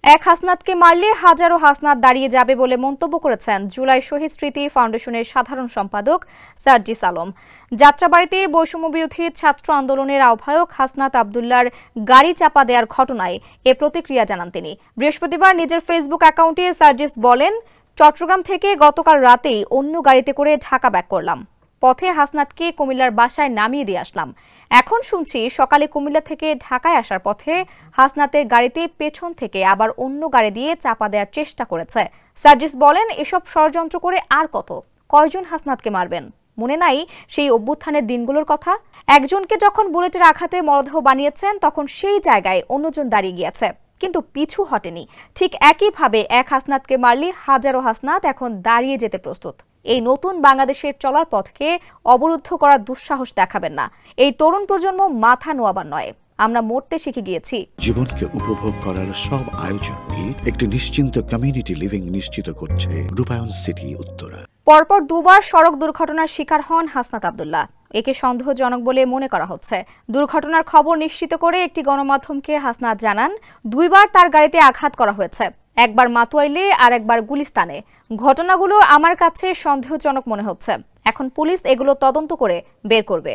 এক হাসনাতকে মারলে হাজারো হাসনাত দাঁড়িয়ে যাবে বলে মন্তব্য করেছেন জুলাই শহীদ স্মৃতি ফাউন্ডেশনের সাধারণ সম্পাদক সার্জিস আলম। যাত্রাবাড়ীতে বৈষম্যবিরোধী ছাত্র আন্দোলনের আহ্বায়ক হাসনাত আবদুল্লার গাড়ি চাপা দেওয়ার ঘটনায় এ প্রতিক্রিয়া জানান তিনি। বৃহস্পতিবার নিজের ফেসবুক অ্যাকাউন্টে সার্জিস বলেন, চট্টগ্রাম থেকে গতকাল রাতেই অন্য গাড়িতে করে ঢাকা ব্যাক করলাম। পথে হাসনাতকে কুমিল্লার বাসায় নামিয়ে দিয়ে আসলাম। এখন শুনছি সকালে কুমিল্লা থেকে ঢাকায় আসার পথে হাসনাতের গাড়িতে পেছন থেকে আবার অন্য গাড়ি দিয়ে চাপা দেওয়ার চেষ্টা করেছে। সার্জিস বলেন, এসব ষড়যন্ত্র করে আর কয়জন হাসনাতকে মারবেন? মনে নাই সেই অভ্যুত্থানের দিনগুলোর কথা? একজনকে যখন বুলেটের আঘাতে মরদেহ বানিয়েছেন তখন সেই জায়গায় অন্যজন দাঁড়িয়ে গিয়েছে, কিন্তু পিছু হটেনি। ঠিক একইভাবে এক হাসনাতকে মারলে হাজারো হাসনাত এখন দাঁড়িয়ে যেতে প্রস্তুত। এই নতুন বাংলাদেশের চলার পথকে অবরুদ্ধ করার দুঃসাহস দেখাবেন না। এই তরুণ প্রজন্ম মাথা নোয়াবার নয়, আমরা মরতে শিখে গিয়েছি। জীবনকে উপভোগ করার সব আয়োজন নিয়ে একটি নিশ্চিন্ত কমিউনিটি লিভিং নিশ্চিত করছে রূপায়ণ সিটি উত্তরা। পরপর দুবার সড়ক দুর্ঘটনার শিকার হন হাসনাত আবদুল্লাহ। একে সন্দেহজনক বলে মনে করা হচ্ছে। দুর্ঘটনার খবর নিশ্চিত করে একটি গণমাধ্যমকে হাসনাত জানান, দুইবার তার গাড়িতে আঘাত করা হয়েছে, একবার মাতুয়াইলে আর একবার গুলিস্তানে। ঘটনাগুলো আমার কাছে সন্দেহজনক মনে হচ্ছে। এখন পুলিশ এগুলো তদন্ত করে বের করবে।